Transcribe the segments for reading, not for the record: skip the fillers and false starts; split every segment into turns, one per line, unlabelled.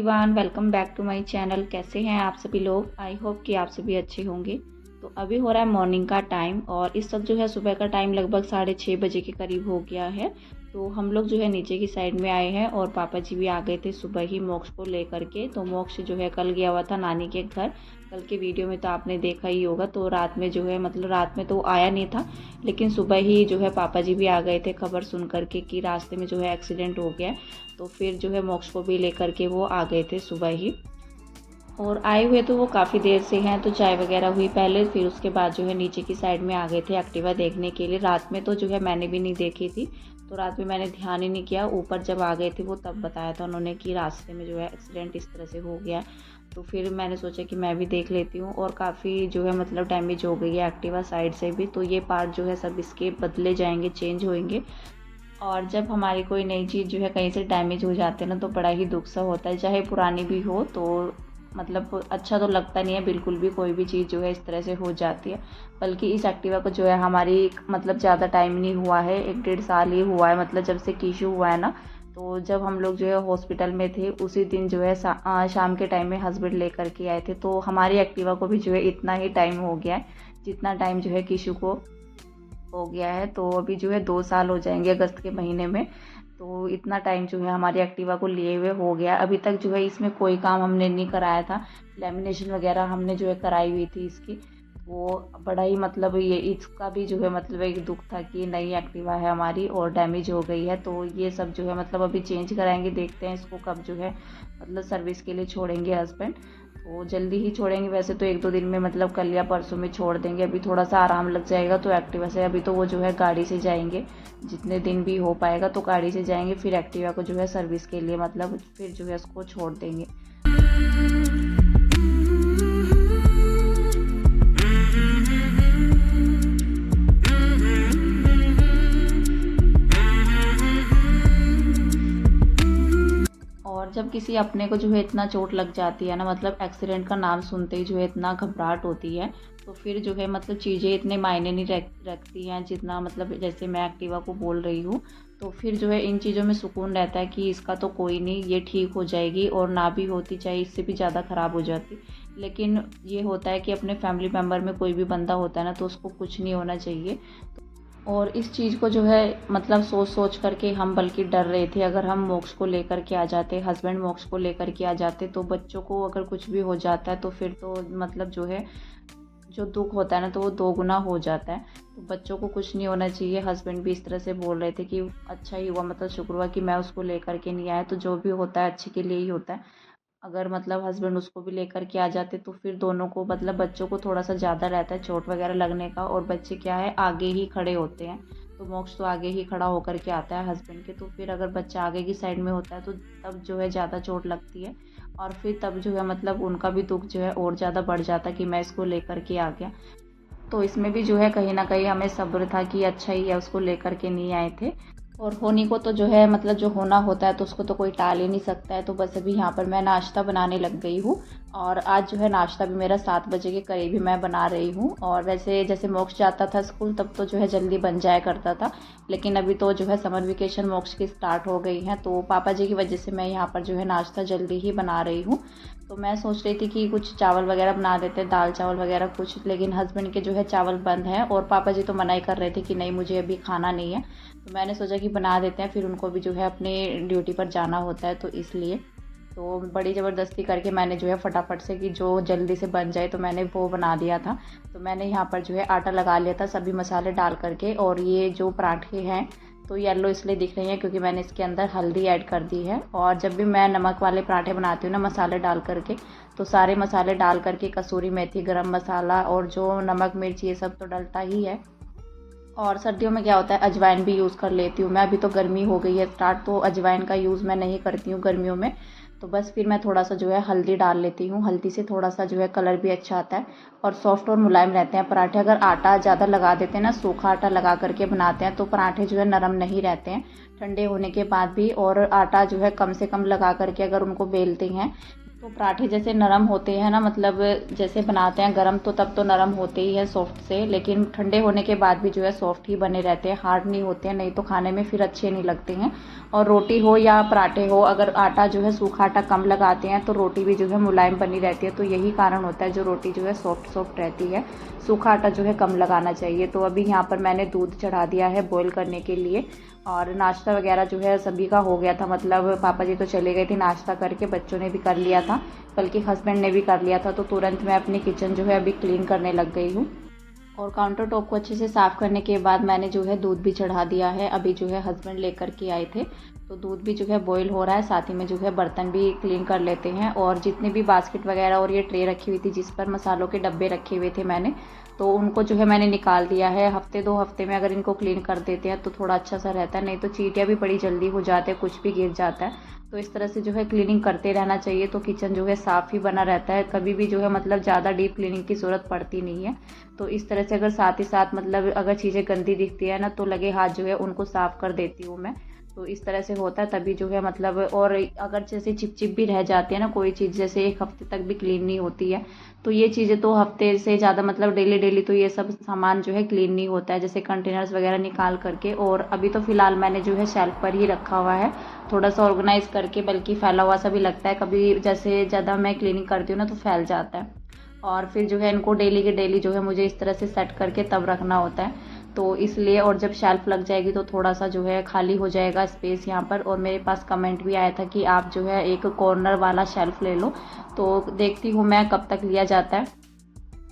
Everyone, welcome back to my channel. कैसे हैं आप सभी लोग? आई होप कि आप सभी अच्छे होंगे। तो अभी हो रहा है मॉर्निंग का टाइम और इस वक्त जो है सुबह का टाइम लगभग 6:30 बजे के करीब हो गया है। तो हम लोग जो है नीचे की साइड में आए हैं और पापा जी भी आ गए थे सुबह ही मोक्ष को लेकर के। तो मोक्ष जो है कल गया हुआ था नानी के घर। कल के वीडियो में तो आपने देखा ही होगा। तो रात में जो है रात में तो आया नहीं था, लेकिन सुबह ही जो है पापा जी भी आ गए थे खबर सुन करके कि रास्ते में जो है एक्सीडेंट हो गया। तो फिर जो है मोक्ष को भी लेकर के वो आ गए थे सुबह ही। और आए हुए तो वो काफ़ी देर से हैं, तो चाय वगैरह हुई पहले, फिर उसके बाद जो है नीचे की साइड में आ गए थे एक्टिवा देखने के लिए। रात में तो जो है मैंने भी नहीं देखी थी, तो रात में मैंने ध्यान ही नहीं किया। ऊपर जब आ गए थे वो तब बताया था उन्होंने कि रास्ते में जो है एक्सीडेंट इस तरह से हो गया। तो फिर मैंने सोचा कि मैं भी देख लेती हूँ। और काफ़ी जो है डैमेज हो गई है एक्टिवा साइड से भी। तो ये पार्ट जो है सब इसके बदले जाएंगे, चेंज होंगे। और जब हमारी कोई नई चीज़ जो है कहीं से डैमेज हो जाती है ना, तो बड़ा ही दुख सा होता है। चाहे पुरानी भी हो तो अच्छा तो लगता नहीं है बिल्कुल भी, कोई भी चीज़ जो है इस तरह से हो जाती है। बल्कि इस एक्टिवा को जो है हमारी ज़्यादा टाइम नहीं हुआ है, 1-1.5 साल ही हुआ है। जब से कीशु हुआ है ना, तो जब हम लोग जो है हॉस्पिटल में थे उसी दिन जो है शाम के टाइम में हस्बैंड लेकर के आए थे। तो हमारी एक्टिवा को भी जो है इतना ही टाइम हो गया है जितना टाइम जो है कीशु को हो गया है। तो अभी जो है 2 साल हो जाएंगे अगस्त के महीने में। तो इतना टाइम जो है हमारी एक्टिवा को लिए हुए हो गया। अभी तक जो है इसमें कोई काम हमने नहीं कराया था। लेमिनेशन वगैरह हमने जो है कराई हुई थी इसकी। वो बड़ा ही ये इसका भी जो है एक दुख था कि नई एक्टिवा है हमारी और डैमेज हो गई है। तो ये सब जो है अभी चेंज कराएंगे। देखते हैं इसको कब जो है सर्विस के लिए छोड़ेंगे हस्बैंड। तो जल्दी ही छोड़ेंगे, वैसे तो 1-2 दिन में कल या परसों में छोड़ देंगे। अभी थोड़ा सा आराम लग जाएगा तो एक्टिवा से। अभी तो वो जो है गाड़ी से जाएंगे, जितने दिन भी हो पाएगा तो गाड़ी से जाएंगे। फिर एक्टिवा को जो है सर्विस के लिए फिर जो है उसको छोड़ देंगे। और जब किसी अपने को जो है इतना चोट लग जाती है ना, एक्सीडेंट का नाम सुनते ही जो है इतना घबराहट होती है। तो फिर जो है चीज़ें इतने मायने नहीं रखती हैं जितना जैसे मैं एक्टिवा को बोल रही हूँ। तो फिर जो है इन चीज़ों में सुकून रहता है कि इसका तो कोई नहीं, ये ठीक हो जाएगी। और ना भी होती, चाहे इससे भी ज़्यादा ख़राब हो जाती। लेकिन ये होता है कि अपने फैमिली मेम्बर में कोई भी बंदा होता है ना, तो उसको कुछ नहीं होना चाहिए। और इस चीज़ को जो है सोच करके हम बल्कि डर रहे थे। अगर हम मोक्ष को लेकर के आ जाते, हस्बैंड मोक्ष को लेकर के आ जाते, तो बच्चों को अगर कुछ भी हो जाता है तो फिर तो जो है जो दुख होता है ना, तो वो 2 गुना हो जाता है। तो बच्चों को कुछ नहीं होना चाहिए। हस्बैंड भी इस तरह से बोल रहे थे कि अच्छा ही हुआ, शुक्र हुआ कि मैं उसको लेकर के नहीं आया। तो जो भी होता है अच्छे के लिए ही होता है। अगर हस्बैंड उसको भी लेकर के आ जाते तो फिर दोनों को बच्चों को थोड़ा सा ज़्यादा रहता है चोट वगैरह लगने का। और बच्चे क्या है आगे ही खड़े होते हैं, तो मोक्ष तो आगे ही खड़ा होकर के आता है हस्बैंड के। तो फिर अगर बच्चा आगे की साइड में होता है तो तब जो है ज़्यादा चोट लगती है। और फिर तब जो है उनका भी दुख जो है और ज़्यादा बढ़ जाता है कि मैं इसको लेकर के आ गया। तो इसमें भी जो है कहीं ना कहीं हमें सब्र था कि अच्छा ही है उसको लेकर के नहीं आए थे। और होनी को तो जो है जो होना होता है तो उसको तो कोई टाल ही नहीं सकता है। तो बस अभी यहाँ पर मैं नाश्ता बनाने लग गई हूँ। और आज जो है नाश्ता भी मेरा 7 बजे के करीब ही मैं बना रही हूँ। और वैसे जैसे मोक्ष जाता था स्कूल तब तो जो है जल्दी बन जाया करता था, लेकिन अभी तो जो है समर वेकेशन मोक्ष की स्टार्ट हो गई हैं। तो पापा जी की वजह से मैं यहाँ पर जो है नाश्ता जल्दी ही बना रही हूँ। तो मैं सोच रही थी कि कुछ चावल वगैरह बना देते, दाल चावल वगैरह कुछ, लेकिन हस्बैंड के जो है चावल बंद हैं। और पापा जी तो मना ही कर रहे थे कि नहीं मुझे अभी खाना नहीं है। तो मैंने सोचा कि बना देते हैं, फिर उनको भी जो है अपने ड्यूटी पर जाना होता है, तो इसलिए तो बड़ी ज़बरदस्ती करके मैंने जो है फटाफट से कि जो जल्दी से बन जाए तो मैंने वो बना दिया था। तो मैंने यहाँ पर जो है आटा लगा लिया था सभी मसाले डाल करके। और ये जो पराठे हैं तो येलो इसलिए दिख रही हैं क्योंकि मैंने इसके अंदर हल्दी ऐड कर दी है। और जब भी मैं नमक वाले पराठे बनाती हूँ ना मसाले डाल करके, तो सारे मसाले डाल करके कसूरी मेथी, गरम मसाला और जो नमक मिर्च ये सब तो डलता ही है। और सर्दियों में क्या होता है अजवाइन भी यूज़ कर लेती हूँ मैं। अभी तो गर्मी हो गई है स्टार्ट, तो अजवाइन का यूज़ मैं नहीं करती हूँ गर्मियों में। तो बस फिर मैं थोड़ा सा जो है हल्दी डाल लेती हूँ। हल्दी से थोड़ा सा जो है कलर भी अच्छा आता है और सॉफ्ट और मुलायम रहते हैं पराठे। अगर आटा ज़्यादा लगा देते हैं ना, सूखा आटा लगा करके बनाते हैं, तो पराठे जो है नरम नहीं रहते हैं ठंडे होने के बाद भी। और आटा जो है कम से कम लगा करके अगर उनको बेलते हैं तो पराठे जैसे नरम होते हैं ना, मतलब जैसे बनाते हैं गरम तो तब तो नरम होते ही हैं सॉफ्ट से, लेकिन ठंडे होने के बाद भी जो है सॉफ्ट ही बने रहते हैं, हार्ड नहीं होते हैं, नहीं तो खाने में फिर अच्छे नहीं लगते हैं। और रोटी हो या पराठे हो, अगर आटा जो है सूखा आटा कम लगाते हैं तो रोटी भी जो है मुलायम बनी रहती है। तो यही कारण होता है जो रोटी जो है सॉफ्ट सॉफ्ट रहती है, सूखा आटा जो है कम लगाना चाहिए। तो अभी यहाँ पर मैंने दूध चढ़ा दिया है बॉईल करने के लिए, और नाश्ता वगैरह जो है सभी का हो गया था, मतलब पापा जी तो चले गए थे नाश्ता करके, बच्चों ने भी कर लिया था, बल्कि हस्बैंड ने भी कर लिया था। तो तुरंत मैं अपनी किचन जो है अभी क्लीन करने लग गई हूँ। और काउंटर टॉप को अच्छे से साफ़ करने के बाद मैंने जो है दूध भी चढ़ा दिया है। अभी जो है हस्बैंड लेकर के आए थे, तो दूध भी जो है बॉईल हो रहा है, साथ ही में जो है बर्तन भी क्लीन कर लेते हैं। और जितने भी बास्केट वगैरह और ये ट्रे रखी हुई थी जिस पर मसालों के डब्बे रखे हुए थे मैंने, तो उनको जो है मैंने निकाल दिया है। हफ्ते 2 हफ्ते में अगर इनको क्लीन कर देते हैं तो थोड़ा अच्छा सा रहता है, नहीं तो चींटियाँ भी बड़ी जल्दी हो जाते हैं, कुछ भी गिर जाता है। तो इस तरह से जो है क्लीनिंग करते रहना चाहिए, तो किचन जो है साफ़ ही बना रहता है, कभी भी जो है मतलब ज़्यादा डीप क्लीनिंग की ज़रूरत पड़ती नहीं है। तो इस तरह से अगर साथ ही साथ मतलब अगर चीज़ें गंदी दिखती है ना, तो लगे हाथ जो है उनको साफ़ कर देती हूँ मैं। तो इस तरह से होता है तभी जो है मतलब, और अगर जैसे चिपचिप भी रह जाती है ना कोई चीज़, जैसे 1 हफ्ते तक भी क्लीन नहीं होती है, तो ये चीज़ें तो हफ्ते से ज़्यादा मतलब डेली डेली तो ये सब सामान जो है क्लीन नहीं होता है, जैसे कंटेनर्स वगैरह निकाल करके। और अभी तो फ़िलहाल मैंने जो है शेल्फ पर ही रखा हुआ है, थोड़ा सा ऑर्गेनाइज करके, बल्कि फैला हुआ सा भी लगता है, कभी जैसे ज़्यादा मैं क्लीनिंग करती हूँ ना तो फैल जाता है। और फिर जो है इनको डेली के डेली जो है मुझे इस तरह से सेट करके तब रखना होता है, तो इसलिए। और जब शेल्फ लग जाएगी तो थोड़ा सा जो है खाली हो जाएगा स्पेस यहाँ पर। और मेरे पास कमेंट भी आया था कि आप जो है एक कॉर्नर वाला शेल्फ ले लो, तो देखती हूँ मैं कब तक लिया जाता है।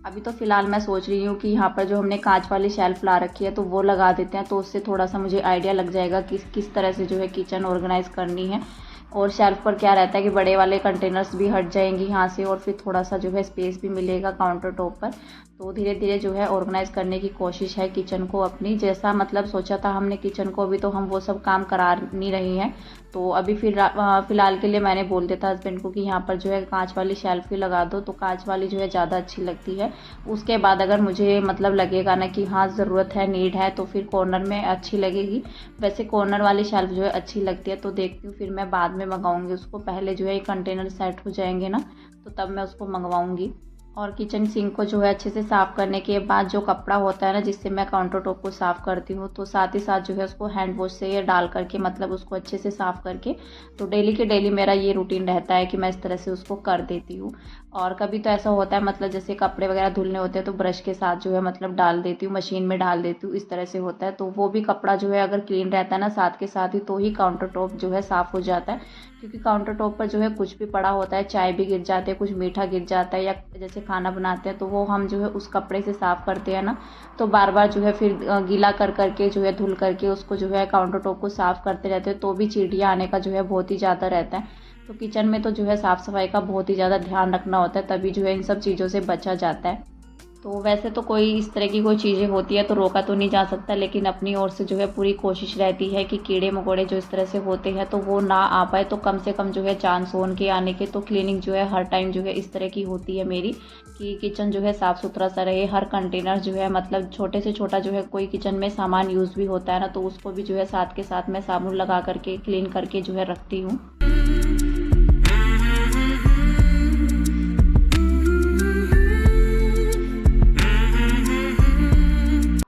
अभी तो फ़िलहाल मैं सोच रही हूँ कि यहाँ पर जो हमने कांच वाली शेल्फ ला रखी है तो वो लगा देते हैं, तो उससे थोड़ा सा मुझे आइडिया लग जाएगा कि किस तरह से जो है किचन ऑर्गेनाइज़ करनी है। और शेल्फ पर क्या रहता है कि बड़े वाले कंटेनर्स भी हट जाएंगी यहाँ से, और फिर थोड़ा सा जो है स्पेस भी मिलेगा काउंटर टॉप पर। तो धीरे धीरे जो है ऑर्गेनाइज़ करने की कोशिश है किचन को अपनी, जैसा मतलब सोचा था हमने किचन को। अभी तो हम वो सब काम करा नहीं रहे हैं, तो अभी फ़िलहाल के लिए मैंने बोल दिया था हस्बैंड को कि यहाँ पर जो है कांच वाली शेल्फ ही लगा दो, तो कांच वाली जो है ज़्यादा अच्छी लगती है। उसके बाद अगर मुझे मतलब लगेगा ना कि हाँ ज़रूरत है, नीड है, तो फिर कॉर्नर में अच्छी लगेगी। वैसे कॉर्नर वाली शेल्फ जो है अच्छी लगती है, तो देखती हूँ फिर मैं बाद में मंगाऊंगी उसको, पहले जो है कंटेनर सेट हो जाएंगे ना तो तब मैं उसको मंगवाऊंगी। और किचन सिंक को जो है अच्छे से साफ़ करने के बाद जो कपड़ा होता है ना जिससे मैं काउंटर टॉप को साफ़ करती हूँ, तो साथ ही साथ जो है उसको हैंड वॉश से डाल करके मतलब उसको अच्छे से साफ़ करके, तो डेली के डेली मेरा ये रूटीन रहता है कि मैं इस तरह से उसको कर देती हूँ। और कभी तो ऐसा होता है मतलब जैसे कपड़े वगैरह धुलने होते हैं तो ब्रश के साथ जो है मतलब डाल देती हूँ, मशीन में डाल देती हूँ, इस तरह से होता है। तो वो भी कपड़ा जो है अगर क्लीन रहता है ना साथ के साथ ही, तो ही काउंटर टॉप जो है साफ़ हो जाता है। क्योंकि काउंटर टॉप पर जो है कुछ भी पड़ा होता है, चाय भी गिर जाते हैं, कुछ मीठा गिर जाता है, या जैसे खाना बनाते हैं तो वो हम जो है उस कपड़े से साफ़ करते हैं ना, तो बार बार जो है फिर गीला कर करके जो है धुल करके उसको जो है काउंटर टॉप को साफ़ करते रहते हैं, तो भी चींटियाँ आने का जो है बहुत ही ज़्यादा रहता है। तो किचन में तो जो है साफ़ सफाई का बहुत ही ज़्यादा ध्यान रखना होता है, तभी जो है इन सब चीज़ों से बचा जाता है। तो वैसे तो कोई इस तरह की कोई चीज़ें होती है तो रोका तो नहीं जा सकता, लेकिन अपनी ओर से जो है पूरी कोशिश रहती है कि कीड़े मकोड़े जो इस तरह से होते हैं तो वो ना आ पाए, तो कम से कम जो है चांस हो उनके आने के। तो क्लीनिंग जो है हर टाइम जो है इस तरह की होती है मेरी, कि किचन जो है साफ़ सुथरा सा रहे। हर कंटेनर जो है मतलब छोटे से छोटा जो है कोई किचन में सामान यूज़ भी होता है ना, तो उसको भी जो है साथ के साथ मैं साबुन लगा करके क्लीन करके जो है रखती हूँ।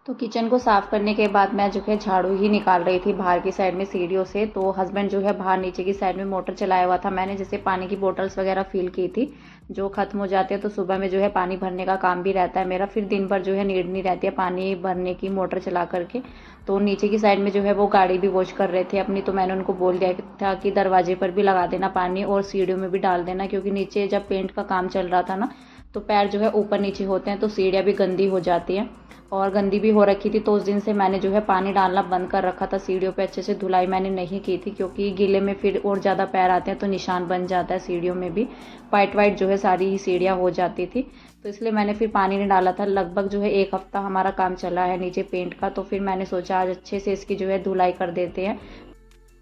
तो किचन को साफ़ करने के बाद मैं जो है झाड़ू ही निकाल रही थी बाहर की साइड में सीढ़ियों से। तो हस्बैंड जो है बाहर नीचे की साइड में मोटर चलाया हुआ था, मैंने जैसे पानी की बोतल्स वगैरह फिल की थी, जो ख़त्म हो जाती है तो सुबह में जो है पानी भरने का काम भी रहता है मेरा, फिर दिन भर जो है नीड नहीं रहती है पानी भरने की मोटर चला करके। तो नीचे की साइड में जो है वो गाड़ी भी वॉश कर रहे थे अपनी, तो मैंने उनको बोल दिया था कि दरवाजे पर भी लगा देना पानी और सीढ़ियों में भी डाल देना, क्योंकि नीचे जब पेंट का काम चल रहा था ना तो पैर जो है ऊपर नीचे होते हैं, तो सीढ़ियाँ भी गंदी हो जाती हैं और गंदी भी हो रखी थी। तो उस दिन से मैंने जो है पानी डालना बंद कर रखा था सीढ़ियों पे, अच्छे से धुलाई मैंने नहीं की थी, क्योंकि गीले में फिर और ज़्यादा पैर आते हैं तो निशान बन जाता है सीढ़ियों में भी, वाइट वाइट जो है सारी ही सीढ़ियाँ हो जाती थी। तो इसलिए मैंने फिर पानी नहीं डाला था। लगभग जो है 1 हफ्ता हमारा काम चला है नीचे पेंट का, तो फिर मैंने सोचा आज अच्छे से इसकी जो है धुलाई कर देते हैं।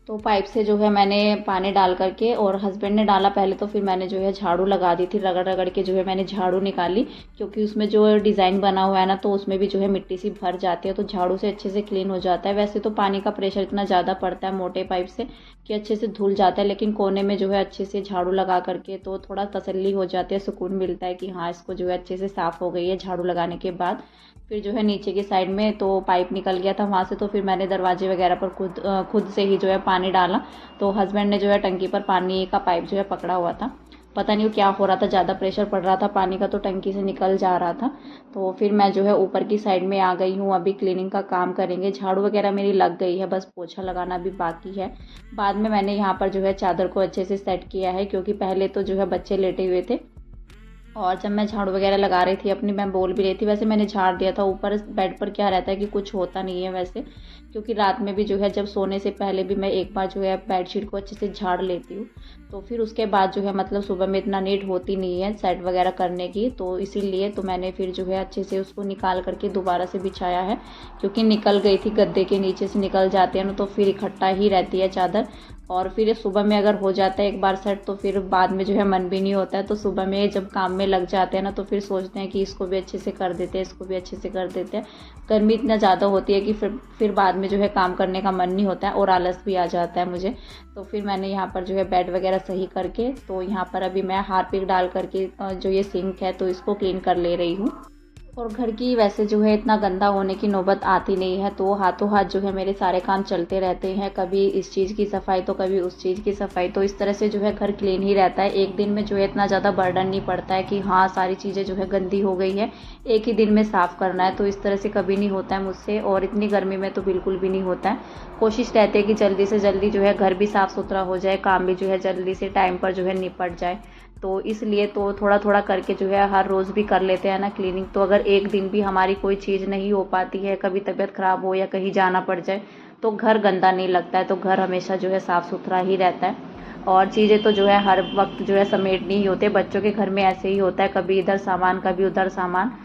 तो पाइप से जो है मैंने पानी डाल करके, और हस्बैंड ने डाला पहले, तो फिर मैंने जो है झाड़ू लगा दी थी, रगड़ रगड़ के जो है मैंने झाड़ू निकाली, क्योंकि उसमें जो डिज़ाइन बना हुआ है ना, तो उसमें भी जो है मिट्टी सी भर जाती है, तो झाड़ू से अच्छे से क्लीन हो जाता है। वैसे तो पानी का प्रेशर इतना ज़्यादा पड़ता है मोटे पाइप से कि अच्छे से धुल जाता है, लेकिन कोने में जो है अच्छे से झाड़ू लगा करके तो थोड़ा तसल्ली हो जाती है, सुकून मिलता है कि हाँ इसको जो है अच्छे से साफ़ हो गई है झाड़ू लगाने के बाद। फिर जो है नीचे की साइड में तो पाइप निकल गया था वहाँ से, तो फिर मैंने दरवाजे वगैरह पर खुद से ही जो है पानी डाला। तो हस्बैंड ने जो है टंकी पर पानी का पाइप जो है पकड़ा हुआ था, पता नहीं वो क्या हो रहा था, ज़्यादा प्रेशर पड़ रहा था पानी का, तो टंकी से निकल जा रहा था। तो फिर मैं जो है ऊपर की साइड में आ गई हूँ, अभी क्लीनिंग का काम करेंगे। झाड़ू वगैरह मेरी लग गई है, बस पोछा लगाना भी बाकी है। बाद में मैंने यहाँ पर जो है चादर को अच्छे से सेट किया है, क्योंकि पहले तो जो है बच्चे लेटे हुए थे, और जब मैं झाड़ू वगैरह लगा रही थी अपनी, मैं बोल भी रही थी, वैसे मैंने झाड़ दिया था। ऊपर बेड पर क्या रहता है कि कुछ होता नहीं है वैसे, क्योंकि रात में भी जो है जब सोने से पहले भी मैं एक बार जो है बेडशीट को अच्छे से झाड़ लेती हूँ, तो फिर उसके बाद जो है मतलब सुबह में इतना नीट होती नहीं है सेट वगैरह करने की, तो इसीलिए तो मैंने फिर जो है अच्छे से उसको निकाल करके दोबारा से बिछाया है, क्योंकि निकल गई थी, गद्दे के नीचे से निकल जाते हैं ना, तो फिर इकट्ठा ही रहती है चादर। और फिर सुबह में अगर हो जाता है एक बार सेट, तो फिर बाद में जो है मन भी नहीं होता है, तो सुबह में जब काम में लग जाते हैं ना, तो फिर सोचते हैं कि इसको भी अच्छे से कर देते हैं, इसको भी अच्छे से कर देते हैं। गर्मी इतना ज़्यादा होती है कि फिर बाद में जो है काम करने का मन नहीं होता है, और आलस भी आ जाता है मुझे। तो फिर मैंने यहाँ पर जो है बेड वगैरह सही करके, तो यहाँ पर अभी मैं हार्पिक डाल करके जो ये सिंक है तो इसको क्लीन कर ले रही हूँ। और घर की वैसे जो है इतना गंदा होने की नौबत आती नहीं है, तो हाथों हाथ जो है मेरे सारे काम चलते रहते हैं, कभी इस चीज़ की सफाई तो कभी उस चीज़ की सफाई, तो इस तरह से जो है घर क्लीन ही रहता है। एक दिन में जो है इतना ज़्यादा बर्डन नहीं पड़ता है कि हाँ सारी चीज़ें जो है गंदी हो गई है, एक ही दिन में साफ़ करना है, तो इस तरह से कभी नहीं होता है मुझसे, और इतनी गर्मी में तो बिल्कुल भी नहीं होता है। कोशिश रहती है कि जल्दी से जल्दी जो है घर भी साफ़ सुथरा हो जाए, काम भी जो है जल्दी से टाइम पर जो है निपट जाए, तो इसलिए तो थोड़ा थोड़ा करके जो है हर रोज़ भी कर लेते हैं ना क्लीनिंग। तो अगर एक दिन भी हमारी कोई चीज़ नहीं हो पाती है, कभी तबीयत ख़राब हो या कहीं जाना पड़ जाए, तो घर गंदा नहीं लगता है, तो घर हमेशा जो है साफ़ सुथरा ही रहता है। और चीज़ें तो जो है हर वक्त जो है समेटनी ही होते हैं, बच्चों के घर में ऐसे ही होता है, कभी इधर सामान कभी उधर सामान,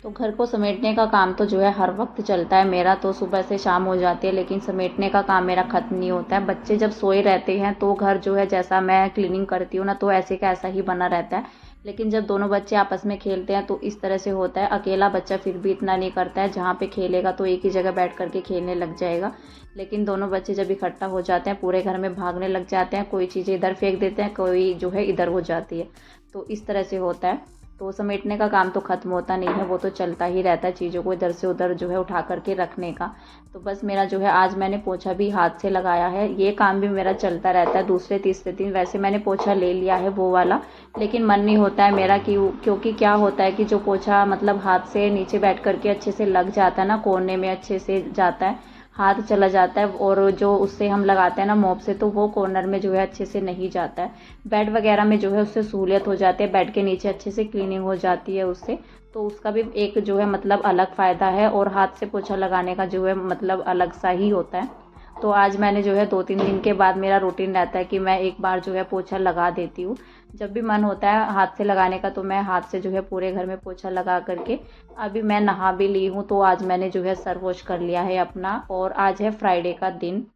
तो घर को समेटने का काम तो जो है हर वक्त चलता है मेरा, तो सुबह से शाम हो जाती है, लेकिन समेटने का काम मेरा ख़त्म नहीं होता है। बच्चे जब सोए रहते हैं तो घर जो है जैसा मैं क्लीनिंग करती हूँ ना, तो ऐसे का ऐसा ही बना रहता है, लेकिन जब दोनों बच्चे आपस में खेलते हैं तो इस तरह से होता है। अकेला बच्चा फिर भी इतना नहीं करता है, जहाँ पे खेलेगा तो एक ही जगह बैठ करके खेलने लग जाएगा, लेकिन दोनों बच्चे जब इकट्ठा हो जाते हैं पूरे घर में भागने लग जाते हैं, कोई चीज़ें इधर फेंक देते हैं, कोई जो है इधर हो जाती है, तो इस तरह से होता है। तो समेटने का काम तो ख़त्म होता नहीं है, वो तो चलता ही रहता है, चीज़ों को इधर से उधर जो है उठा करके रखने का। तो बस मेरा जो है आज मैंने पोछा भी हाथ से लगाया है, ये काम भी मेरा चलता रहता है दूसरे तीसरे दिन। वैसे मैंने पोछा ले लिया है वो वाला, लेकिन मन नहीं होता है मेरा कि, क्योंकि क्या होता है कि जो पोछा मतलब हाथ से नीचे बैठ करके अच्छे से लग जाता है ना, कोने में अच्छे से जाता है, हाथ चला जाता है, और जो उससे हम लगाते हैं ना मॉप से, तो वो कॉर्नर में जो है अच्छे से नहीं जाता है। बेड वगैरह में जो है उससे सहूलियत हो जाती है, बेड के नीचे अच्छे से क्लीनिंग हो जाती है उससे, तो उसका भी एक जो है मतलब अलग फ़ायदा है, और हाथ से पोछा लगाने का जो है मतलब अलग सा ही होता है। तो आज मैंने जो है 2-3 दिन के बाद मेरा रूटीन रहता है कि मैं एक बार जो है पोछा लगा देती हूँ। जब भी मन होता है हाथ से लगाने का, तो मैं हाथ से जो है पूरे घर में पोछा लगा करके, अभी मैं नहा भी ली हूँ, तो आज मैंने जो है सर वॉश कर लिया है अपना, और आज है फ्राइडे का दिन।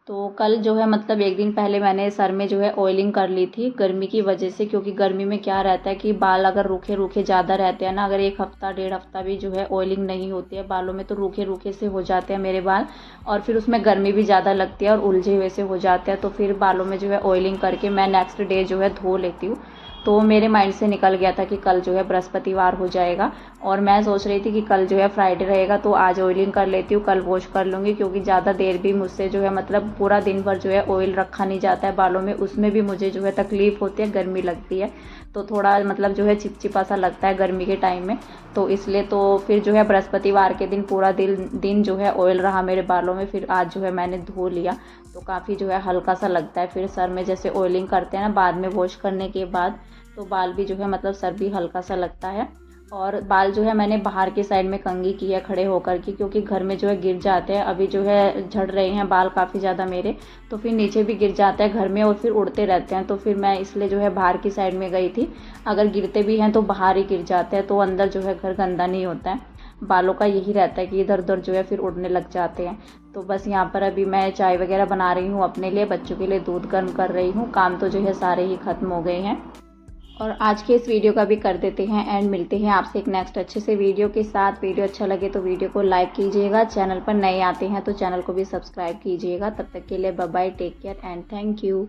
तो कल जो है मतलब एक दिन पहले मैंने सर में जो है ऑयलिंग कर ली थी गर्मी की वजह से, क्योंकि गर्मी में क्या रहता है कि बाल अगर रूखे रूखे ज़्यादा रहते हैं ना, अगर 1 हफ्ता 1.5 हफ्ता भी जो है ऑयलिंग नहीं होती है बालों में, तो रूखे रूखे से हो जाते हैं मेरे बाल, और फिर उसमें गर्मी भी ज़्यादा लगती है और उलझे हुए से हो जाते हैं, तो फिर बालों में जो है ऑयलिंग करके मैं नेक्स्ट डे जो है धो लेती हूँ। तो मेरे माइंड से निकल गया था कि कल जो है बृहस्पतिवार हो जाएगा, और मैं सोच रही थी कि कल जो है फ्राइडे रहेगा, तो आज ऑयलिंग कर लेती हूँ, कल वॉश कर लूँगी, क्योंकि ज़्यादा देर भी मुझसे जो है मतलब पूरा दिन भर जो है ऑयल रखा नहीं जाता है बालों में, उसमें भी मुझे जो है तकलीफ़ होती है, गर्मी लगती है, तो थोड़ा मतलब जो है चिपचिपा सा लगता है गर्मी के टाइम में, तो इसलिए तो फिर जो है बृहस्पतिवार के दिन पूरा दिन जो है ऑयल रहा मेरे बालों में, फिर आज जो है मैंने धो लिया, तो काफ़ी जो है हल्का सा लगता है। फिर सर में जैसे ऑयलिंग करते हैं ना बाद में वॉश करने के बाद, तो बाल भी जो है मतलब सर भी हल्का सा लगता है। और बाल जो है मैंने बाहर की साइड में कंघी की है खड़े होकर के, क्योंकि घर में जो है गिर जाते हैं, अभी जो है झड़ रहे हैं बाल काफ़ी ज़्यादा मेरे, तो फिर नीचे भी गिर जाते हैं घर में और फिर उड़ते रहते हैं, तो फिर मैं इसलिए जो है बाहर की साइड में गई थी। अगर गिरते भी हैं तो बाहर ही गिर जाते हैं, तो अंदर जो है घर गंदा नहीं होता है। बालों का यही रहता है कि इधर उधर जो है फिर उड़ने लग जाते हैं। तो बस यहाँ पर अभी मैं चाय वगैरह बना रही हूँ अपने लिए, बच्चों के लिए दूध गर्म कर रही हूँ। काम तो जो है सारे ही ख़त्म हो गए हैं और आज के इस वीडियो का भी कर देते हैं एंड मिलते हैं आपसे एक नेक्स्ट अच्छे से वीडियो के साथ। वीडियो अच्छा लगे तो वीडियो को लाइक कीजिएगा, चैनल पर नए आते हैं तो चैनल को भी सब्सक्राइब कीजिएगा। तब तक के लिए bye bye, take care and thank you.